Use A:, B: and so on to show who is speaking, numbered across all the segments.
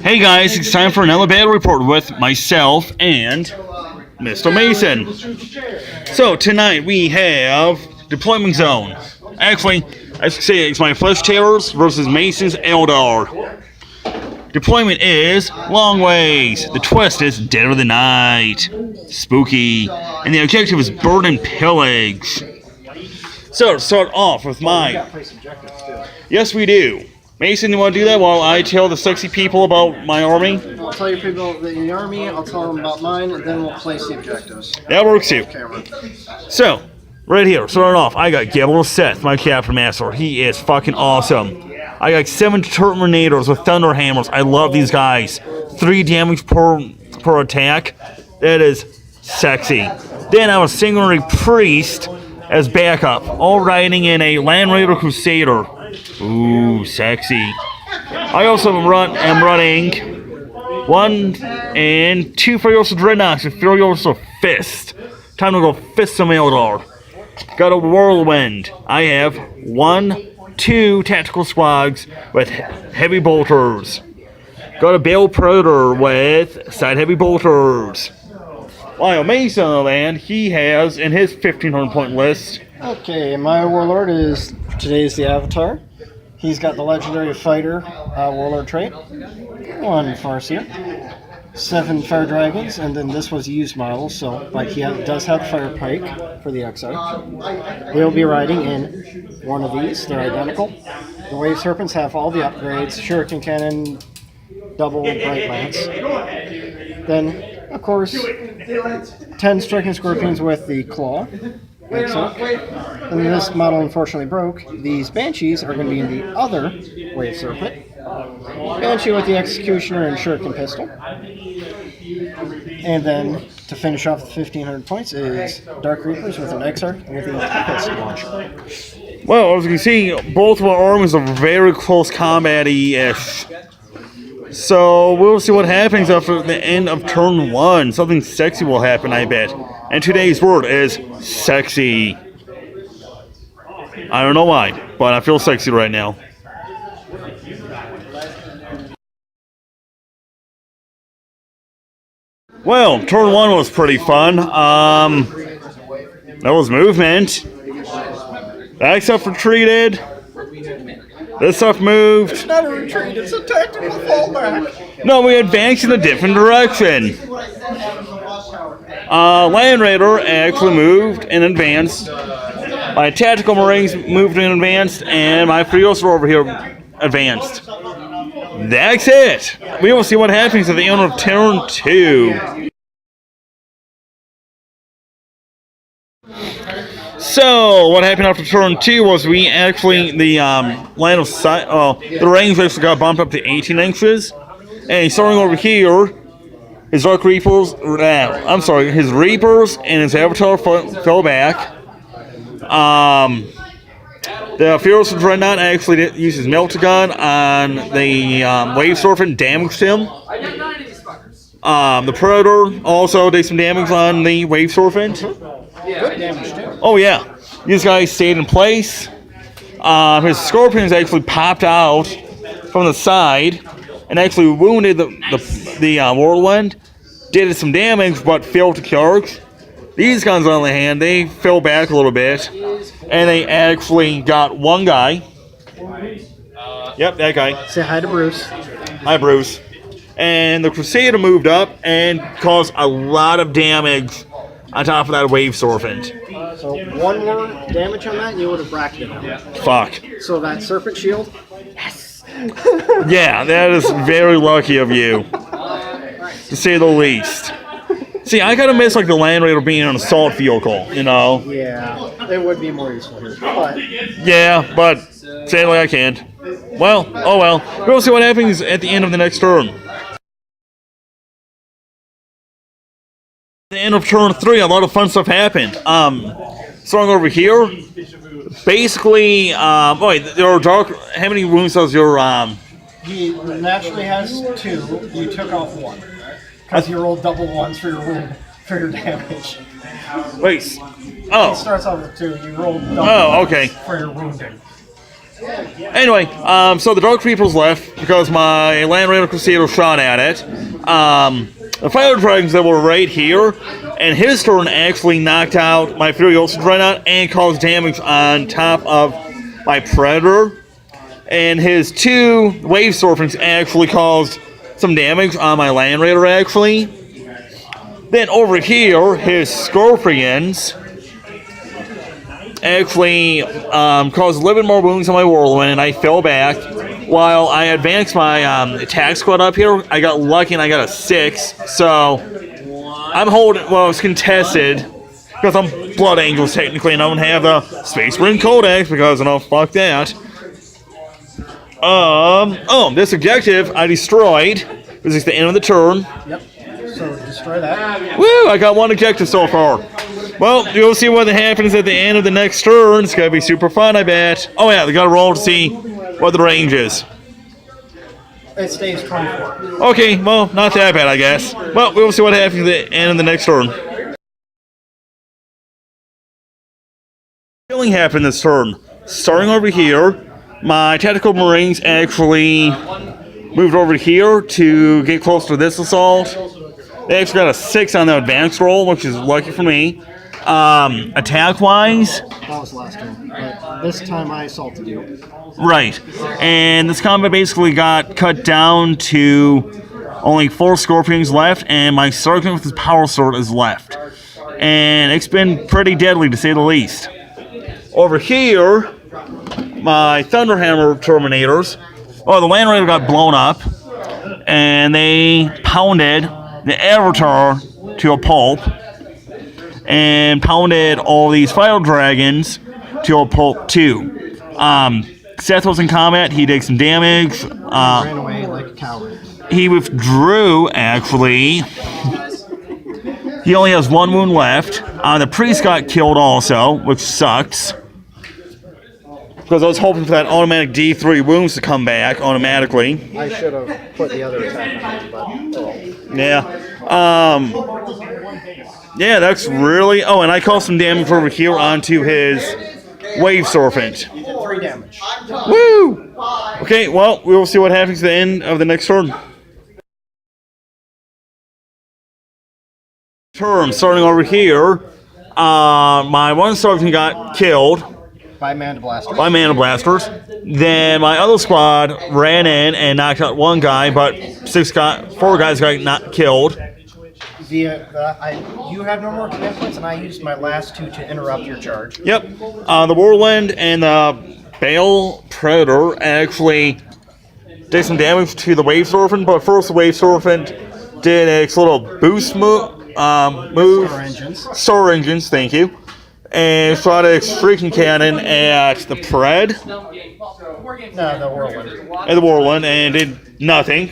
A: Hey guys, it's time for another battle report with myself and Mr. Mason. So tonight we have Deployment Zone. Actually, I should say it's my Flesh Terrors versus Mason's Eldar. Deployment is long ways. The twist is dead of the night. Spooky. And the objective is burn and pillage. So to start off with my... Yes, we do. Mason, you want to do that while I tell the sexy people about my army?
B: I'll tell you people about the army, I'll tell them about mine, and then we'll place the objectives.
A: That works too. So, right here, starting off, I got Gabriel Seth, my Captain Master. He is fucking awesome. I got 7 Terminators with Thunder Hammers. I love these guys. 3 damage per attack. That is sexy. Then I have a Sanguinary Priest as backup, all riding in a Land Raider Crusader. Ooh, sexy. I also am running 1 and 2 Furiosa Dreadnoughts with Furiosa Fist. Time to go fist some Eldar. Got a Whirlwind. I have 2 tactical squads with heavy bolters. Got a Bale Predator with side heavy bolters. While Mason, on the other hand, he has in his 1,500 point list.
B: Okay, my Warlord is today's the Avatar. He's got the legendary fighter Warlord trait, 1 Farseer, 7 Fire Dragons, and then this was used model, so but he does have Fire Pike for the XR. He'll be riding in 1 of these. They're identical. The Wave Serpents have all the upgrades: Shuriken Cannon, double Bright Lance. Then, of course, 10 Striking Scorpions with the Claw. And this model unfortunately broke. These Banshees are going to be in the other Wave Serpent. Banshee with the Executioner and Shuriken Pistol. And then, to finish off the 1,500 points, is Dark Reapers with an XR with a pistol launcher.
A: Well, as you can see, both of our armies are very close combat-y-ish. So, we'll see what happens after the end of turn 1. Something sexy will happen, I bet. And today's word is sexy. I don't know why, but I feel sexy right now. Well, turn 1 was pretty fun. That was movement. That stuff retreated. This stuff moved.
B: It's not a retreat, it's a tactical fallback.
A: No, we advanced in a different direction. Land Raider actually moved and advanced. My Tactical Marines moved and advanced, and my Furiosa over here advanced. That's it. We will see what happens at the end of turn 2. So, what happened after turn 2 was we actually, the line of sight, the range actually got bumped up to 18 inches. And starting over here, his Dark Reapers, his Reapers and his Avatar fell back. The Furiosa Dreadnought actually used his Melta Gun on the Wave Serpent, damaged him. The Predator also did some damage on the Wave Serpent.
B: Good damage too.
A: Oh yeah, these guys stayed in place. His Scorpions actually popped out from the side and actually wounded the Whirlwind. Did some damage, but failed to charge. These guns, on the other hand, they fell back a little bit, and they actually got 1 guy. Yep, that guy.
B: Say hi to Bruce.
A: Hi, Bruce. And the Crusader moved up and caused a lot of damage on top of that Wave Serpent.
B: So 1 more damage on that, and you would have bracketed him.
A: Fuck.
B: So that Serpent Shield. Yes.
A: Yeah, that is very lucky of you, to say the least. See, I gotta miss like the Land Raider being an assault vehicle, you know.
B: Yeah, it would be more useful here. But
A: yeah, but sadly I can't. Well, oh well. We'll see what happens at the end of the next turn. At the end of turn 3, a lot of fun stuff happened. Starting over here, basically, there are dark. How many wounds does your
B: he naturally has 2. You took off 1 because you rolled double 1s for your wound for your damage.
A: Wait.
B: It starts off with 2. You rolled double
A: Oh, okay.
B: for your wounding.
A: Anyway, so the Dark Reapers left because my Land Raider Crusader shot at it. The Fire Dragons that were right here, and his turn actually knocked out my Furiosa Dreadnought and caused damage on top of my Predator. And his 2 Wave Serpents actually caused some damage on my Land Raider, actually. Then over here, his Scorpions actually caused a little bit more wounds on my Whirlwind, and I fell back. While I advanced my attack squad up here, I got lucky and I got a 6. So I'm holding, well, it's contested because I'm Blood Angels technically, and I don't have the Space Marine Codex because, fuck that. This objective I destroyed. This is the end of the turn.
B: Yep. So destroy that.
A: Woo! I got 1 objective so far. Well, you'll see what happens at the end of the next turn. It's gonna be super fun, I bet. Oh yeah, they gotta roll to see what the range is.
B: It stays 24.
A: Okay, well, not that bad, I guess. Well, we'll see what happens at the end of the next turn. Killing happened this turn. Starting over here, my Tactical Marines actually moved over here to get close to this assault. They actually got a 6 on the advanced roll, which is lucky for me. Attack-wise...
B: That was the last turn. But this time I assaulted you.
A: Right. And this combat basically got cut down to only 4 Scorpions left, and my Sergeant with his Power Sword is left. And it's been pretty deadly, to say the least. Over here, my Thunderhammer Terminators... Oh, the Land Raider got blown up, and they pounded the Avatar to a pulp, and pounded all these Fire Dragons to a pulp too. Seth was in combat. He did some damage.
B: Ran away like a coward.
A: He withdrew, actually. He only has 1 wound left. The priest got killed also, which sucks. Because I was hoping for that automatic D3 wounds to come back automatically.
B: I should have put the other attack on him, but...
A: Yeah. Yeah, that's really... Oh, and I caused some damage over here onto his Wave Serpent.
B: You did 3 damage.
A: Woo! Okay, well, we will see what happens at the end of the next turn. Turn, starting over here. My 1 Sergeant got killed.
B: By Mana Blasters.
A: By Mana Blasters. Then my other squad ran in and knocked out 1 guy, but 4 guys got not killed.
B: You have no more command points, and I used my last 2 to interrupt your charge.
A: Yep. The Whirlwind and the Bale Predator actually did some damage to the Wave Serpent, but first the Wave Serpent did a little boost move. Star Engines, thank you. And shot a freaking cannon at the Pred.
B: No, the Whirlwind.
A: And the Whirlwind, and did nothing.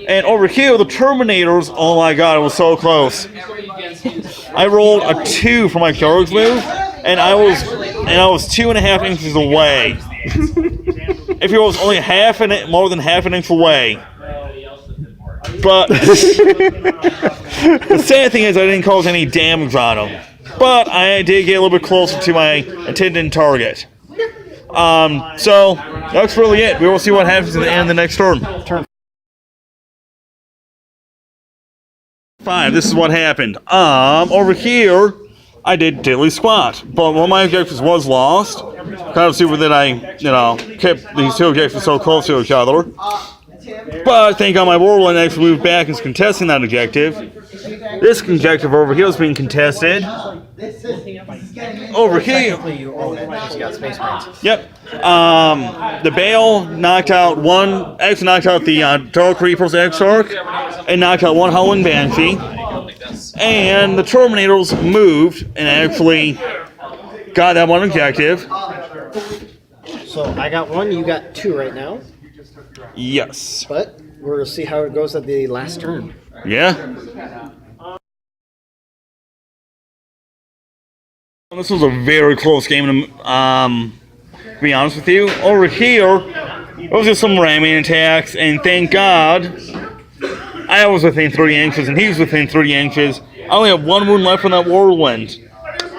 A: And over here, the Terminators, oh my god, it was so close. I rolled a 2 for my charge move, and I was 2.5 inches away. If it was only more than half an inch away. But the sad thing is I didn't cause any damage on them. But I did get a little bit closer to my intended target. So that's really it. We will see what happens at the end of the next turn.
B: Turn
A: 5. This is what happened. Over here, I did Diddly Squat, but one of my objectives was lost. Kind of stupid that I, kept these 2 objectives so close to each other. But thank God my Whirlwind actually moved back and is contesting that objective. This objective over here is being contested. Over here.
B: you own it because you got Space Marines.
A: Yep. The Bale knocked out the Dark Reaper's Exarch and knocked out 1 Howling Banshee. And the Terminators moved and actually got that 1 objective.
B: So I got 1, you got 2 right now.
A: Yes.
B: But we're going to see how it goes at the last turn.
A: Yeah. This was a very close game, to be honest with you. Over here, it was just some ramming attacks, and thank God, I was within 3 inches, and he was within 3 inches. I only have 1 wound left on that Whirlwind.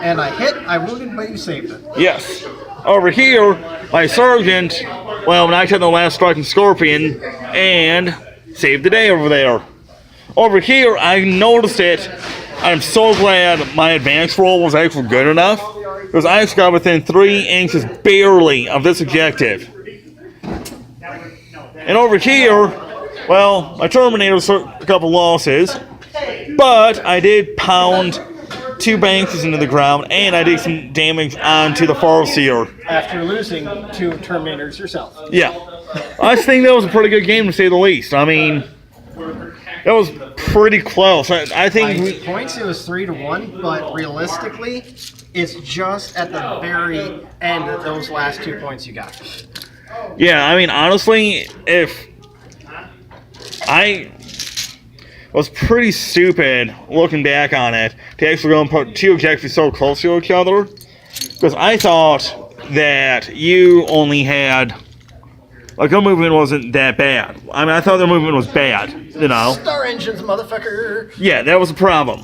B: And I hit, I wounded, but you saved it.
A: Yes. Over here, my sergeant, well, I took the last striking scorpion and saved the day over there. Over here, I noticed it. I'm so glad my advance roll was actually good enough, because I actually got within 3 inches barely of this objective. And over here, well, my Terminator took a couple losses, but I did pound 2 bankers into the ground, and I did some damage onto the Farseer.
B: After losing 2 Terminators yourself.
A: Yeah. I think that was a pretty good game, to say the least. I mean, that was pretty close. I think...
B: By points, it was 3-1, but realistically, it's just at the very end of those last 2 points you got.
A: Yeah, I mean, honestly, if... I was pretty stupid, looking back on it, to actually go and put 2 objectives so close to each other. Because I thought that you only had... Like, your movement wasn't that bad. I mean, I thought their movement was bad, you know.
B: Star engines, motherfucker!
A: Yeah, that was a problem.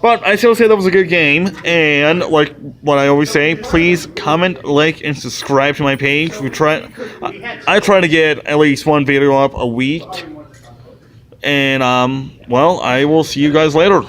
A: But I still say that was a good game, and like what I always say, please comment, like, and subscribe to my page. I try to get at least 1 video up a week. And, well, I will see you guys later.